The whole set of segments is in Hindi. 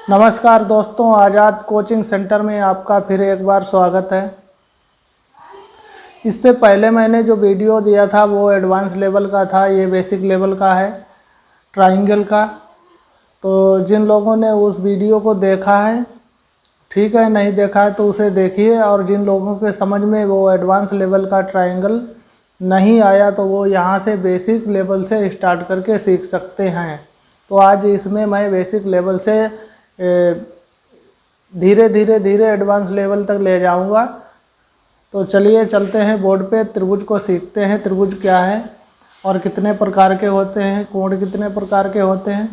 नमस्कार दोस्तों, आज़ाद कोचिंग सेंटर में आपका फिर एक बार स्वागत है। इससे पहले मैंने जो वीडियो दिया था वो एडवांस लेवल का था, ये बेसिक लेवल का है ट्राइंगल का। तो जिन लोगों ने उस वीडियो को देखा है ठीक है, नहीं देखा है तो उसे देखिए, और जिन लोगों के समझ में वो एडवांस लेवल का ट्राइंगल नहीं आया तो वो यहाँ से बेसिक लेवल से स्टार्ट करके सीख सकते हैं। तो आज इसमें मैं बेसिक लेवल से धीरे धीरे एडवांस लेवल तक ले जाऊंगा। तो चलिए चलते हैं बोर्ड पे, त्रिभुज को सीखते हैं। त्रिभुज क्या है और कितने प्रकार के होते हैं, कोण कितने प्रकार के होते हैं,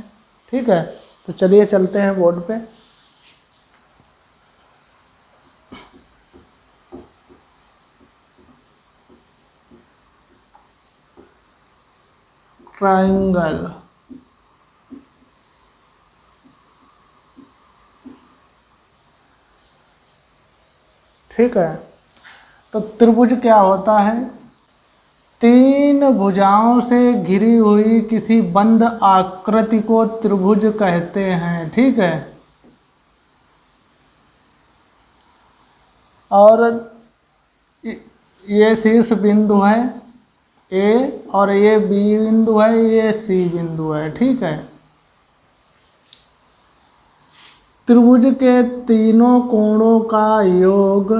ठीक है। तो चलिए चलते हैं बोर्ड पे। ट्राइंगल, ठीक है। तो त्रिभुज क्या होता है? तीन भुजाओं से घिरी हुई किसी बंद आकृति को त्रिभुज कहते हैं, ठीक है। और ये शीर्ष बिंदु है ए, और ये बी बिंदु है, ये सी बिंदु है, ठीक है। त्रिभुज के तीनों कोणों का योग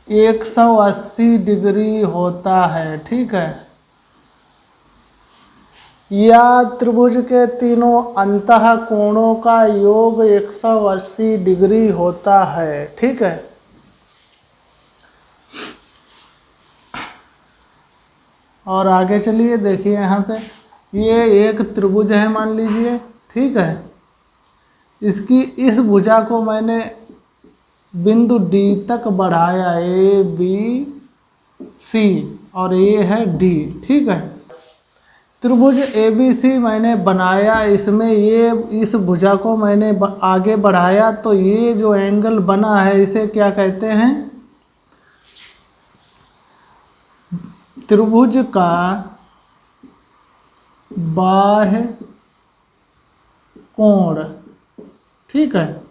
180 डिग्री होता है, ठीक है। या त्रिभुज के तीनों अंतः कोणों का योग 180 डिग्री होता है, ठीक है। और आगे चलिए देखिए, यहाँ पे ये एक त्रिभुज है मान लीजिए, ठीक है। इसकी इस भुजा को मैंने बिंदु डी तक बढ़ाया, ए बी सी, और ये है डी, ठीक है। त्रिभुज ए बी सी मैंने बनाया, इसमें ये इस भुजा को मैंने आगे बढ़ाया, तो ये जो एंगल बना है इसे क्या कहते हैं? त्रिभुज का बाह्य कोण, ठीक है।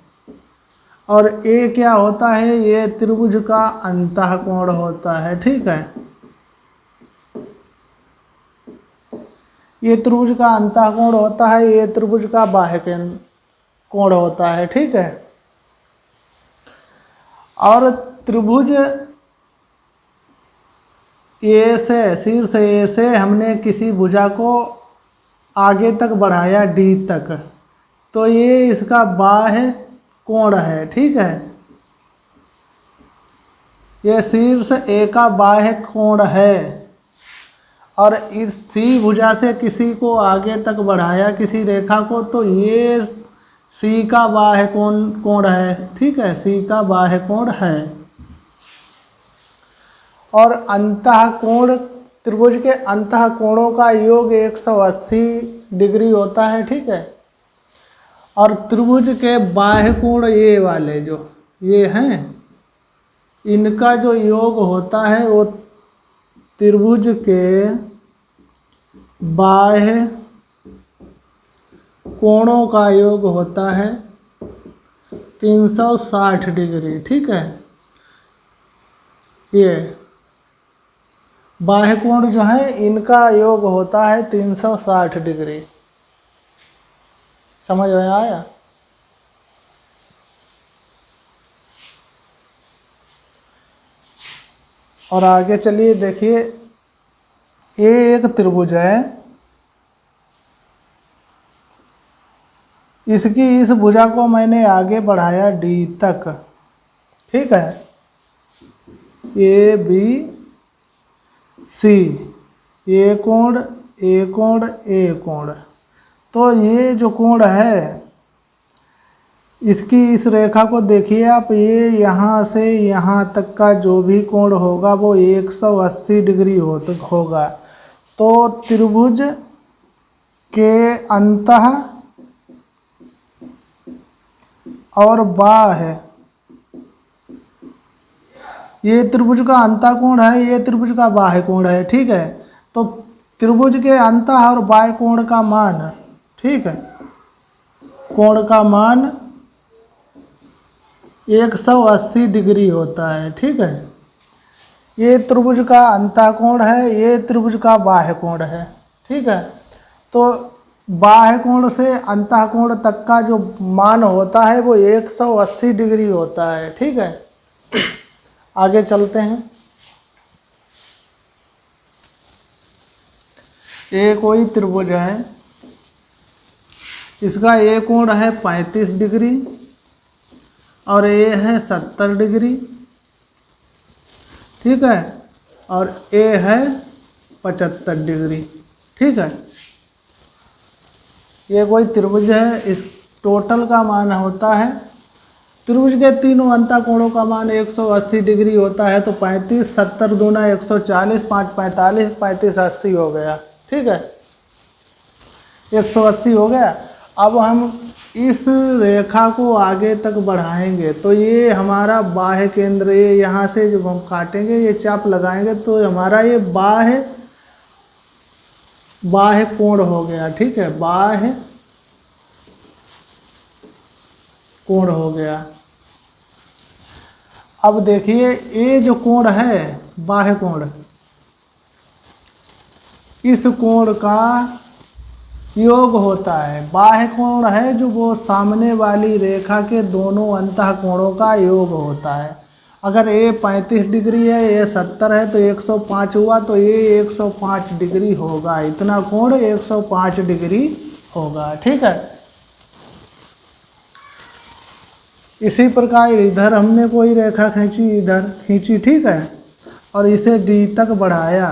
और ये क्या होता है? ये त्रिभुज का अंतः कोण होता है, ठीक है। ये त्रिभुज का अंतः कोण होता है, ये त्रिभुज का बाह्य कोण होता है, ठीक है। और त्रिभुज ए से, शीर्ष ए से हमने किसी भुजा को आगे तक बढ़ाया डी तक, तो ये इसका बाह्य कोण है, ठीक है। ये शीर्ष ए का बाह्य कोण है। और इस सी भुजा से किसी को आगे तक बढ़ाया किसी रेखा को, तो ये सी का बाह्य कोण है, ठीक है। सी का बाह्य कोण है। और अंतः कोण, त्रिभुज के अंतः कोणों का योग 180 डिग्री होता है, ठीक है। और त्रिभुज के बाह्य कोण, ये वाले जो ये हैं, इनका जो योग होता है वो त्रिभुज के बाह्य कोणों का योग होता है 360 डिग्री, ठीक है। ये बाह्य कोण जो है इनका योग होता है 360 डिग्री। समझ में आया? और आगे चलिए देखिए, ये एक त्रिभुज है, इसकी इस भुजा को मैंने आगे बढ़ाया डी तक, ठीक है। ए बी सी, ए कोण ए कोण ए कोण, तो ये जो कोण है इसकी इस रेखा को देखिए आप, ये यहाँ से यहाँ तक का जो भी कोण होगा वो 180 डिग्री होगा। तो त्रिभुज के अंतः और बाह्य, ये त्रिभुज का अंतः कोण है, ये त्रिभुज का बाह्य कोण है, ठीक है। तो त्रिभुज के अंतः और बाह्य कोण का मान, ठीक है, कोण का मान 180 डिग्री होता है। ठीक है, ये त्रिभुज का अंतःकोण है, ये त्रिभुज का बाह्य कोण है। ठीक है, तो बाह्य कोण से अंतःकोण तक का जो मान होता है वो 180 डिग्री होता है। ठीक है, आगे चलते हैं। ये कोई त्रिभुज है, इसका ये कोण है 35 डिग्री और ये है 70 डिग्री। ठीक है, और ये है 75 डिग्री। ठीक है, ये कोई त्रिभुज है, इस टोटल का मान होता है, त्रिभुज के तीनों अंतःकोणों का मान 180 डिग्री होता है। तो 35 70 दूना 140, 5 45, 35 80 हो गया। ठीक है, 180 हो गया। अब हम इस रेखा को आगे तक बढ़ाएंगे तो ये हमारा बाह्य केंद्र, ये यहाँ से जब हम काटेंगे, ये चाप लगाएंगे तो हमारा ये बाह्य कोण हो गया। ठीक है, बाह्य कोण हो गया। अब देखिए, ये जो कोण है बाह्य कोण, इस कोण का योग होता है। बाह्य कोण है जो वो सामने वाली रेखा के दोनों अंतःकोणों का योग होता है। अगर ये 35 डिग्री है, ये 70 है, तो 105 हुआ, तो ये 105 डिग्री होगा। इतना कोण 105 डिग्री होगा। ठीक है, इसी प्रकार इधर हमने कोई रेखा खींची, इधर खींची। ठीक है, और इसे डी तक बढ़ाया,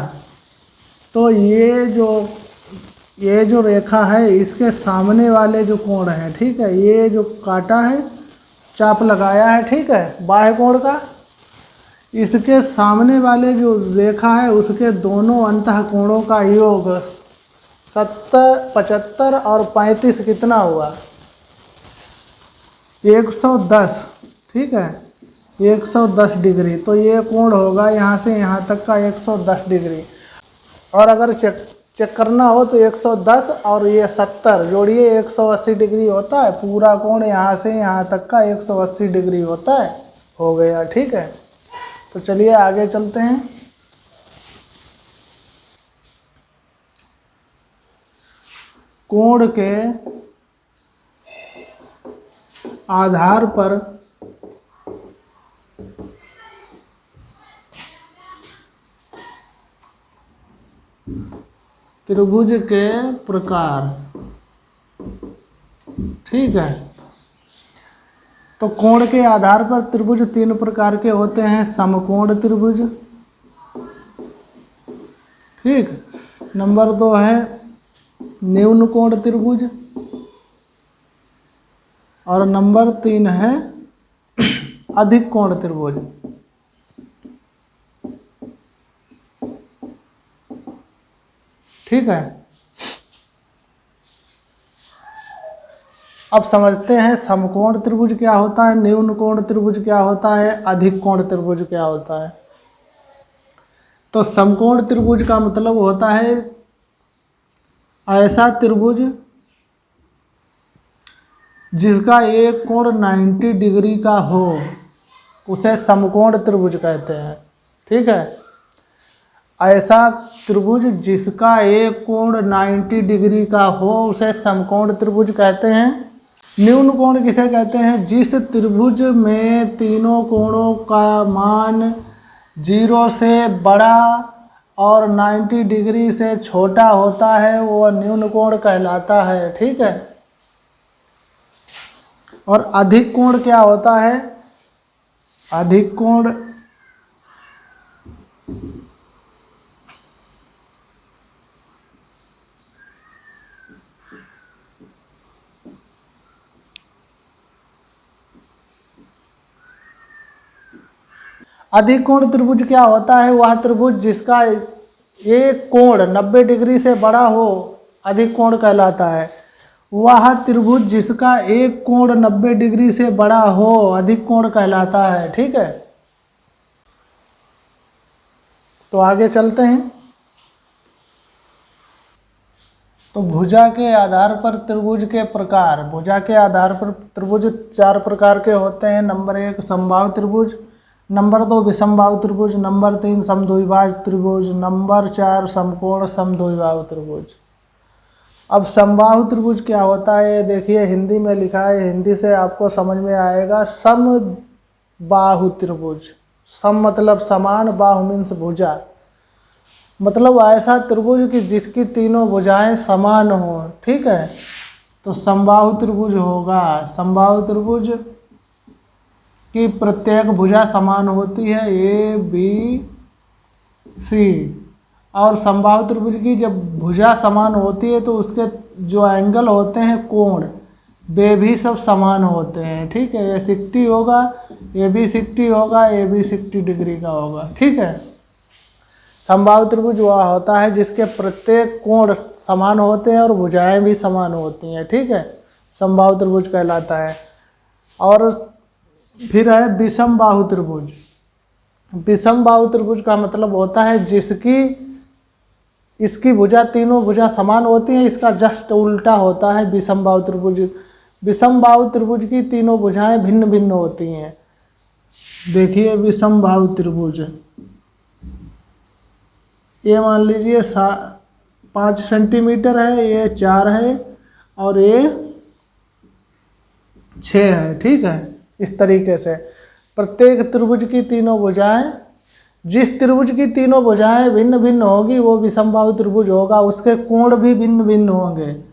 तो ये जो रेखा है इसके सामने वाले जो कोण है, ठीक है, ये जो काटा है, चाप लगाया है, ठीक है, बाह्य कोण का, इसके सामने वाले जो रेखा है उसके दोनों अंतःकोणों का योग 70, 75 और 35 कितना हुआ? 110। ठीक है, 110 डिग्री। तो ये कोण होगा यहाँ से यहाँ तक का 110 डिग्री। और अगर चेक करना हो तो 110 और ये 70 जोड़िए, 180 डिग्री होता है। पूरा कोण यहाँ से यहाँ तक का 180 डिग्री होता है। हो गया। ठीक है, तो चलिए आगे चलते हैं। कोण के आधार पर त्रिभुज के प्रकार। ठीक है, तो कोण के आधार पर त्रिभुज 3 प्रकार के होते हैं। समकोण त्रिभुज, ठीक, नंबर 2 है न्यून कोण त्रिभुज, और नंबर 3 है अधिक कोण त्रिभुज। ठीक है, अब समझते हैं समकोण त्रिभुज क्या होता है, न्यून कोण त्रिभुज क्या होता है, अधिक कोण त्रिभुज क्या होता है। तो समकोण त्रिभुज का मतलब होता है ऐसा त्रिभुज जिसका एक कोण 90 डिग्री का हो, उसे समकोण त्रिभुज कहते हैं। ठीक है, ऐसा त्रिभुज जिसका एक कोण 90 डिग्री का हो उसे समकोण त्रिभुज कहते हैं। न्यून कोण किसे कहते हैं? जिस त्रिभुज में तीनों कोणों का मान 0 से बड़ा और 90 डिग्री से छोटा होता है, वो न्यून कोण कहलाता है। ठीक है, और अधिक कोण क्या होता है? अधिक कोण अधिक कोण त्रिभुज क्या होता है? वह त्रिभुज जिसका एक कोण 90 डिग्री से बड़ा हो, अधिक कोण कहलाता है। वह त्रिभुज जिसका एक कोण 90 डिग्री से बड़ा हो, अधिक कोण कहलाता है। ठीक है, तो आगे चलते हैं। तो भुजा के आधार पर त्रिभुज के प्रकार, भुजा के आधार पर त्रिभुज 4 प्रकार के होते हैं। नंबर 1 समबाहु त्रिभुज, नंबर 2 विषमबाहु त्रिभुज, नंबर 3 समद्विबाहु त्रिभुज, नंबर 4 समकोण समद्विबाहु त्रिभुज। अब समबाहु त्रिभुज क्या होता है देखिए, हिंदी में लिखा है, हिंदी से आपको समझ में आएगा। समबाहु त्रिभुज, सम मतलब समान, बाहु मीन्स भुजा, मतलब ऐसा त्रिभुज कि जिसकी तीनों भुजाएं समान हो। ठीक है, तो समबाहु त्रिभुज होगा। समबाहु त्रिभुज की प्रत्येक भुजा समान होती है, ए बी सी। और समबाहु त्रिभुज की जब भुजा समान होती है तो उसके जो एंगल होते हैं, कोण, वे भी सब समान होते हैं। ठीक है, ये 60 होगा, ये भी 60 होगा, ये भी 60 डिग्री का होगा। ठीक है, समबाहु त्रिभुज वह होता है जिसके प्रत्येक कोण समान होते हैं और भुजाएं भी समान होती हैं। ठीक है, समबाहु त्रिभुज कहलाता है। और फिर है विषमबाहु त्रिभुज। विषमबाहु त्रिभुज का मतलब होता है जिसकी इसकी भुजा, तीनों भुजा समान होती हैं, इसका जस्ट उल्टा होता है विषमबाहु त्रिभुज। विषमबाहु त्रिभुज की तीनों भुजाएं भिन्न भिन्न होती हैं। देखिए विषमबाहु त्रिभुज, ये मान लीजिए 5 सेंटीमीटर है, ये 4 है और ये 6 है। ठीक है, इस तरीके से प्रत्येक त्रिभुज की तीनों भुजाएं, जिस त्रिभुज की तीनों भुजाएं भिन्न भिन्न होगी वो विषमबाहु त्रिभुज होगा, उसके कोण भी भिन्न भिन्न होंगे।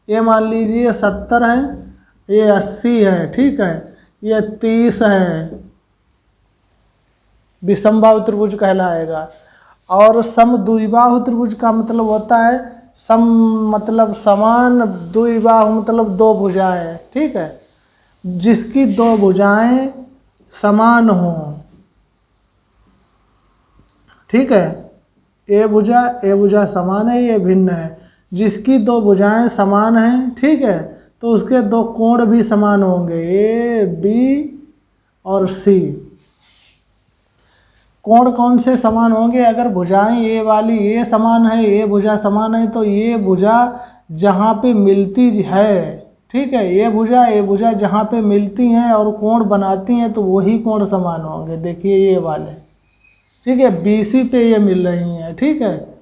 ये मान लीजिए 70 है, ये 80 है। ठीक है, ये 30 है, विषमबाहु त्रिभुज कहलाएगा। और समद्विबाहु त्रिभुज का मतलब होता है, सम मतलब समान, द्विबाहु मतलब 2 भुजाएं। ठीक है, जिसकी 2 भुजाएं समान हों। ठीक है, ए भुजा समान है, ये भिन्न है। जिसकी 2 भुजाएं समान हैं, ठीक है, तो उसके 2 कोण भी समान होंगे, ए बी और सी। कोण कौन से समान होंगे? अगर भुजाएं ये वाली ये समान है, ये भुजा समान है, तो ये भुजा जहाँ पे मिलती है, ठीक है, ये भुजा जहाँ पे मिलती हैं और कोण बनाती हैं तो वही कोण समान होंगे। देखिए ये वाले, ठीक है, BC पे ये मिल रही हैं। ठीक है,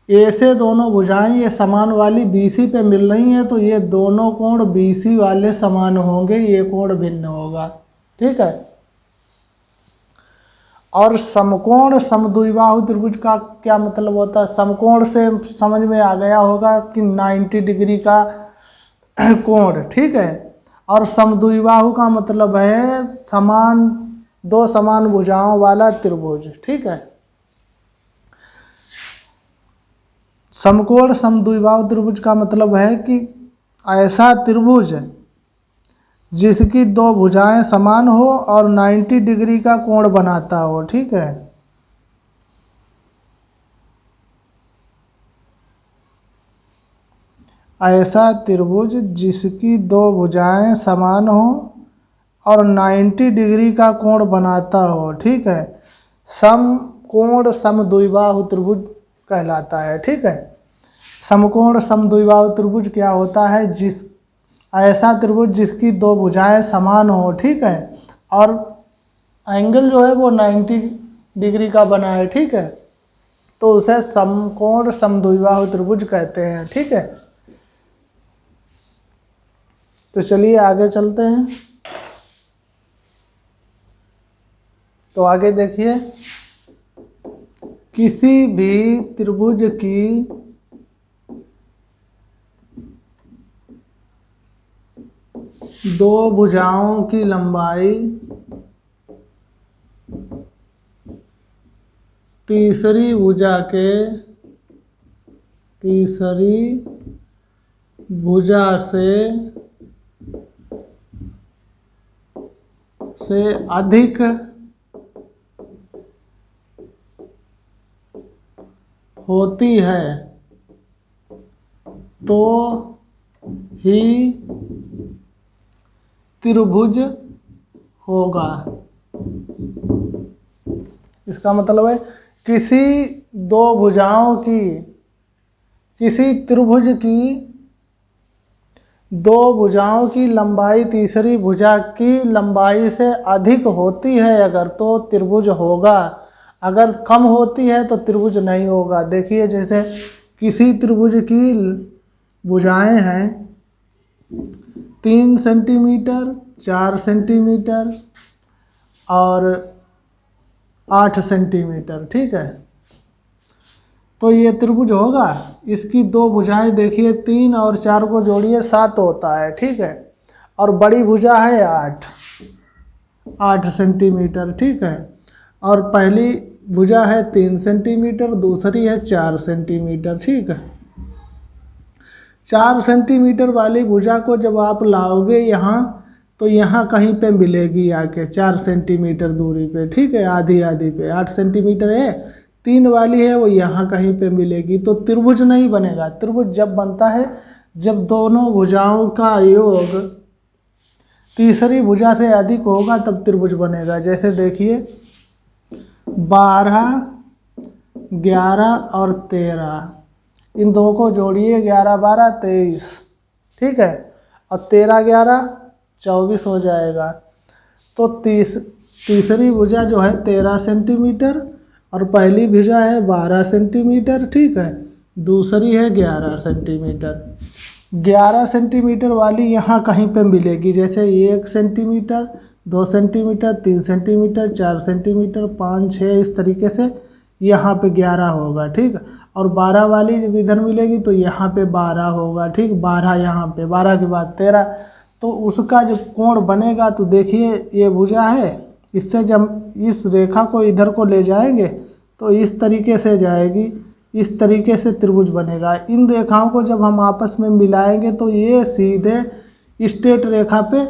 ए से दोनों भुजाएं ये समान वाली BC पे मिल रही हैं, तो ये दोनों कोण BC वाले समान होंगे, ये कोण भिन्न होगा। ठीक है, और समकोण समद्विबाहु त्रिभुज का क्या मतलब होता है? समकोण से समझ में आ गया होगा कि 90 डिग्री का कोण। ठीक है, और समद्विबाहु का मतलब है समान, 2 समान भुजाओं वाला त्रिभुज। ठीक है, समकोण समद्विबाहु त्रिभुज का मतलब है कि ऐसा त्रिभुज जिसकी 2 भुजाएं समान हो और 90 डिग्री का कोण बनाता हो। ठीक है, ऐसा त्रिभुज जिसकी 2 भुजाएं समान हो और 90 डिग्री का कोण बनाता हो। ठीक है, समकोण समद्विबाहु त्रिभुज कहलाता है। ठीक है, समकोण समद्विबाहु त्रिभुज क्या होता है? ऐसा त्रिभुज जिसकी 2 भुजाएं समान हो। ठीक है, और एंगल जो है वो 90 डिग्री का बना है। ठीक है, तो उसे समकोण समद्विबाहु त्रिभुज कहते हैं। ठीक है, तो चलिए आगे चलते हैं। तो आगे देखिए, किसी भी त्रिभुज की दो भुजाओं की लंबाई तीसरी भुजा से अधिक होती है तो ही त्रिभुज होगा। इसका मतलब है किसी 2 भुजाओं की किसी त्रिभुज की दो भुजाओं की लंबाई तीसरी भुजा की लंबाई से अधिक होती है अगर तो त्रिभुज होगा, अगर कम होती है तो त्रिभुज नहीं होगा। देखिए जैसे किसी त्रिभुज की भुजाएं हैं 3 सेंटीमीटर, 4 सेंटीमीटर और 8 सेंटीमीटर, ठीक है, तो ये त्रिभुज होगा। इसकी दो भुजाएं देखिए 3 और 4 को जोड़िए 7 होता है, ठीक है, और बड़ी भुजा है 8 सेंटीमीटर, ठीक है, और पहली भुजा है 3 सेंटीमीटर, दूसरी है 4 सेंटीमीटर, ठीक है। 4 सेंटीमीटर वाली भुजा को जब आप लाओगे यहाँ तो यहाँ कहीं पे मिलेगी आके 4 सेंटीमीटर दूरी पे, ठीक है, आधी आधी पे 8 सेंटीमीटर है, 3 वाली है वो यहाँ कहीं पे मिलेगी, तो त्रिभुज नहीं बनेगा। त्रिभुज जब बनता है जब दोनों भुजाओं का योग तीसरी भुजा से अधिक होगा तब त्रिभुज बनेगा। जैसे देखिए 12, 11 और 13, इन दो को जोड़िए 11, 12, 23, ठीक है, और 13, 11, 24 हो जाएगा। तो तीसरी भुजा जो है 13 सेंटीमीटर और पहली भुजा है 12 सेंटीमीटर, ठीक है, दूसरी है 11 सेंटीमीटर। 11 सेंटीमीटर वाली यहाँ कहीं पे मिलेगी, जैसे 1 सेंटीमीटर, 2 सेंटीमीटर, 3 सेंटीमीटर, 4 सेंटीमीटर, 5, 6, इस तरीके से यहाँ पे 11 होगा, ठीक है, और 12 वाली जब इधर मिलेगी तो यहाँ पे 12 होगा, ठीक, 12 यहाँ पे, 12 के बाद 13, तो उसका जब कोण बनेगा तो देखिए ये भुजा है, इससे जब इस रेखा को इधर को ले जाएंगे तो इस तरीके से जाएगी, इस तरीके से त्रिभुज बनेगा। इन रेखाओं को जब हम आपस में मिलाएंगे तो ये सीधे स्ट्रेट रेखा पे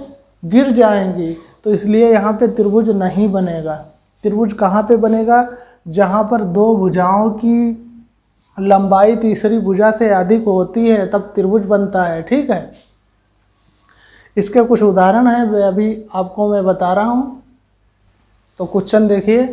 गिर जाएंगी, तो इसलिए यहाँ पे त्रिभुज नहीं बनेगा। त्रिभुज कहाँ पे बनेगा? जहाँ पर दो भुजाओं की लंबाई तीसरी भुजा से अधिक होती है तब त्रिभुज बनता है, ठीक है। इसके कुछ उदाहरण हैं, अभी आपको मैं बता रहा हूँ। तो क्वेश्चन देखिए,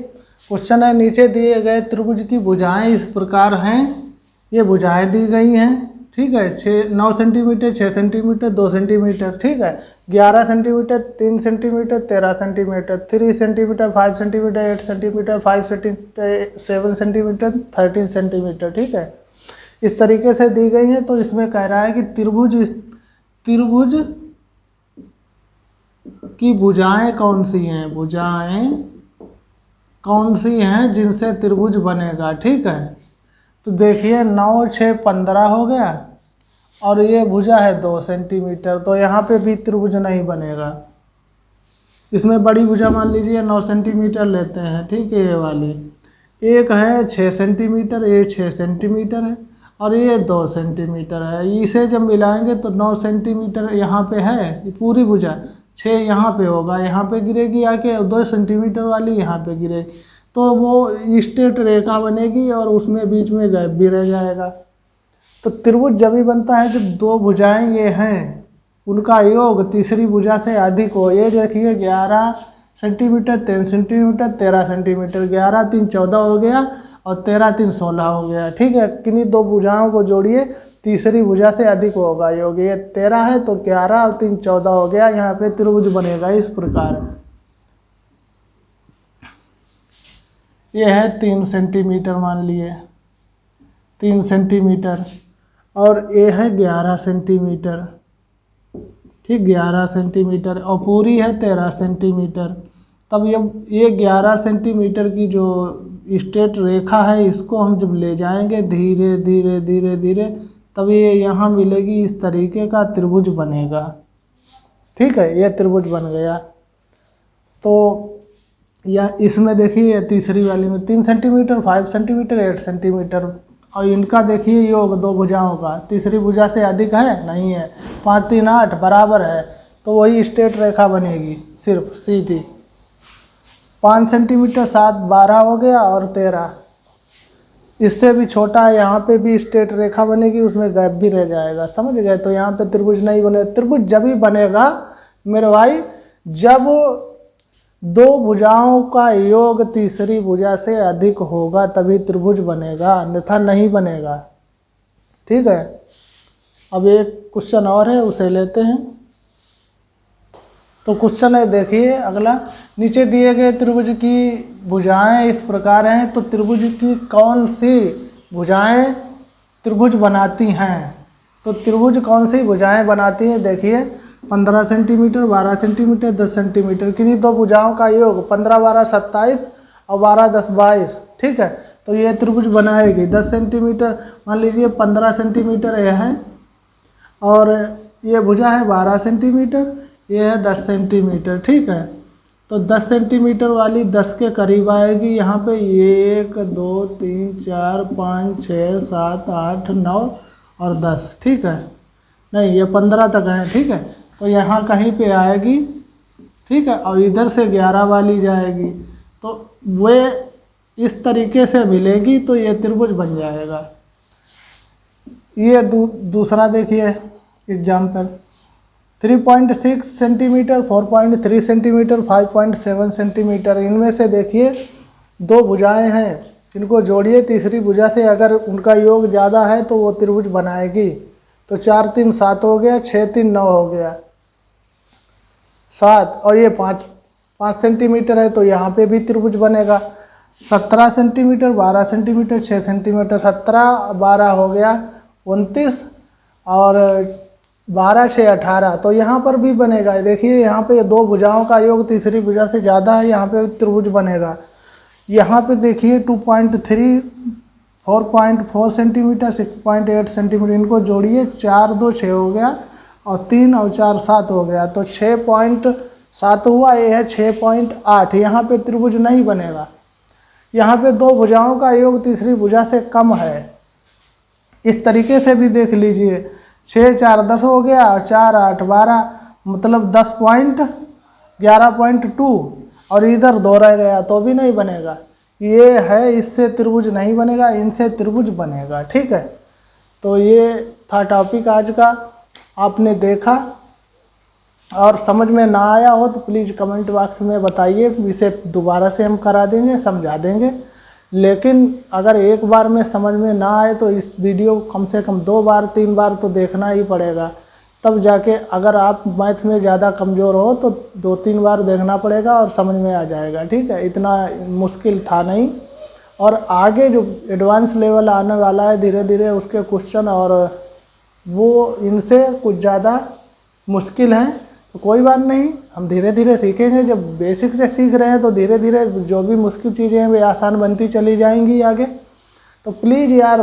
क्वेश्चन है नीचे दिए गए त्रिभुज की भुजाएं इस प्रकार हैं, ये भुजाएं दी गई हैं, ठीक है, 9 सेंटीमीटर, 6 सेंटीमीटर, 2 सेंटीमीटर, ठीक है, 11 centimetre, 3 centimetre, 13 centimetre, 3 centimetre, 5 centimetre, 8 centimetre, 5 centimetre, 7 centimetre, 13 centimetre, ठीक है, इस तरीके से दी गई हैं। तो इसमें कह रहा है कि त्रिभुज की भुजाएं कौन सी हैं, भुजाएं कौन सी हैं जिनसे त्रिभुज बनेगा, ठीक है। तो देखिए 9, 6, 15 हो गया और ये भुजा है 2 सेंटीमीटर, तो यहाँ पे भी त्रिभुज नहीं बनेगा। इसमें बड़ी भुजा मान लीजिए 9 सेंटीमीटर लेते हैं, ठीक है, ये वाली एक है 6 सेंटीमीटर, ये 6 सेंटीमीटर है और ये 2 सेंटीमीटर है। इसे जब मिलाएंगे तो 9 सेंटीमीटर यहाँ पे है, ये पूरी भुजा 6 यहाँ पे होगा, यहाँ पे गिरेगी आके, 2 सेंटीमीटर वाली यहाँ पे गिरेगी, तो वो स्ट्रेट रेखा बनेगी और उसमें बीच में गैप भी रह जाएगा। तो त्रिभुज जब भी बनता है जब दो भुजाएं ये हैं उनका योग तीसरी भुजा से अधिक हो। ये देखिए 11 सेंटीमीटर, 3 सेंटीमीटर, 13 सेंटीमीटर, 11, 3, 14 हो गया और 13, 3, 16 हो गया, ठीक है। किन्हीं दो भुजाओं को जोड़िए, तीसरी भुजा से अधिक होगा योग, ये 13 है तो 11 और 3, 14 हो गया, यहाँ पे त्रिभुज बनेगा इस प्रकार। ये है 3 सेंटीमीटर, मान लिए 3 सेंटीमीटर, और ये है 11 सेंटीमीटर, ठीक, 11 सेंटीमीटर, और पूरी है 13 सेंटीमीटर। तब ये 11 सेंटीमीटर की जो स्ट्रेट रेखा है इसको हम जब ले जाएंगे धीरे धीरे धीरे धीरे तब ये यहाँ मिलेगी, इस तरीके का त्रिभुज बनेगा, ठीक है, ये त्रिभुज बन गया। तो या इसमें देखिए तीसरी वाली में 3 सेंटीमीटर, 5 सेंटीमीटर, 8 सेंटीमीटर, और इनका देखिए योग दो भुजाओं का तीसरी भुजा से अधिक है, नहीं है, 5, 3, 8 बराबर है, तो वही स्ट्रेट रेखा बनेगी सिर्फ सीधी। 5 सेंटीमीटर, 7, 12 हो गया और 13, इससे भी छोटा है, यहाँ पे भी स्ट्रेट रेखा बनेगी, उसमें गैप भी रह जाएगा, समझ गए। तो यहाँ पे त्रिभुज नहीं बने। त्रिभुज जब ही बनेगा मेरे भाई जब दो भुजाओं का योग तीसरी भुजा से अधिक होगा तभी त्रिभुज बनेगा, अन्यथा नहीं बनेगा। ठीक है। अब एक क्वेश्चन और है, उसे लेते हैं। तो क्वेश्चन है, देखिए अगला, नीचे दिए गए त्रिभुज की भुजाएं इस प्रकार हैं, तो त्रिभुज की कौन सी भुजाएं त्रिभुज बनाती हैं? तो त्रिभुज कौन सी भुजाएं बनाती हैं? देखिए 15 सेंटीमीटर, 12 सेंटीमीटर, 10 सेंटीमीटर, किन्हीं दो भुजाओं का योग 15 12 27 और 12 10 22, ठीक है। तो ये त्रिभुज बनाएगी। 10 सेंटीमीटर मान लीजिए, 15 सेंटीमीटर यह है, और ये भुजा है 12 सेंटीमीटर, ये है 10 सेंटीमीटर, ठीक है। तो 10 सेंटीमीटर वाली 10 के करीब आएगी। यहाँ पे 1 2 3 4 5 6 7 8 9 और 10, ठीक है। नहीं, ये 15 तक है, ठीक है। तो यहाँ कहीं पे आएगी, ठीक है, और इधर से 11 वाली जाएगी, तो वे इस तरीके से मिलेगी, तो ये त्रिभुज बन जाएगा। ये दूसरा देखिए एग्जाम्पल, 3.6 सेंटीमीटर, 4.3 सेंटीमीटर, 5.7 सेंटीमीटर, इनमें से देखिए दो भुजाएं हैं, इनको जोड़िए तीसरी भुजा से, अगर उनका योग ज़्यादा है तो वो त्रिभुज बनाएगी। तो 4 3 7 हो गया, 6 3 9 हो गया 7, और ये 5 सेंटीमीटर है, तो यहाँ पे भी त्रिभुज बनेगा। 17 सेंटीमीटर, 12 सेंटीमीटर, 6 सेंटीमीटर, 17 12 हो गया 29, और 12 6 18, तो यहाँ पर भी बनेगा। देखिए यहाँ पे दो भुजाओं का योग तीसरी भुजा से ज़्यादा है, यहाँ पे त्रिभुज बनेगा। यहाँ पे देखिए 2.3, 4.4 सेंटीमीटर, 6.8 सेंटीमीटर, इनको जोड़िए, 4 2 6 हो गया, और 3 और 4 7 हो गया, तो 6.7 हुआ, ये है 6.8। यहाँ पे त्रिभुज नहीं बनेगा। यहाँ पे दो भुजाओं का योग तीसरी भुजा से कम है। इस तरीके से भी देख लीजिए, 6 4 10 हो गया, और 4 8 12, मतलब 10.11.2, और इधर 2 रह गया, तो भी नहीं बनेगा। ये है, इससे त्रिभुज नहीं बनेगा, इनसे त्रिभुज बनेगा, ठीक है। तो ये था टॉपिक आज का, आपने देखा, और समझ में ना आया हो तो प्लीज़ कमेंट बॉक्स में बताइए, इसे दोबारा से हम करा देंगे, समझा देंगे। लेकिन अगर एक बार में समझ में ना आए तो इस वीडियो को कम से कम 2 बार 3 बार तो देखना ही पड़ेगा, तब जाके, अगर आप मैथ में ज़्यादा कमज़ोर हो तो 2 3 बार देखना पड़ेगा और समझ में आ जाएगा, ठीक है। इतना मुश्किल था नहीं, और आगे जो एडवांस लेवल आने वाला है धीरे धीरे, उसके क्वेश्चन और वो इनसे कुछ ज़्यादा मुश्किल हैं। तो कोई बात नहीं, हम धीरे धीरे सीखेंगे। जब बेसिक से सीख रहे हैं तो धीरे धीरे जो भी मुश्किल चीज़ें हैं वे आसान बनती चली जाएंगी आगे। तो प्लीज़ यार,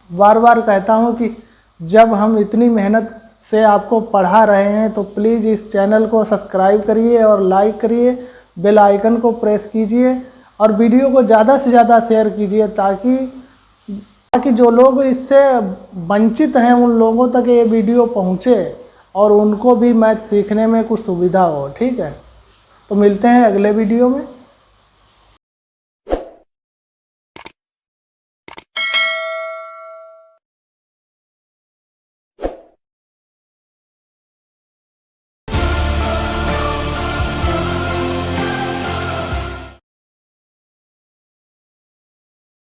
बार बार कहता हूँ कि जब हम इतनी मेहनत से आपको पढ़ा रहे हैं तो प्लीज़ इस चैनल को सब्सक्राइब करिए और लाइक करिए, बेल आइकन को प्रेस कीजिए, और वीडियो को ज़्यादा से ज़्यादा शेयर कीजिए, ताकि जो लोग इससे वंचित हैं उन लोगों तक ये वीडियो पहुँचे और उनको भी मैथ सीखने में कुछ सुविधा हो, ठीक है। तो मिलते हैं अगले वीडियो में।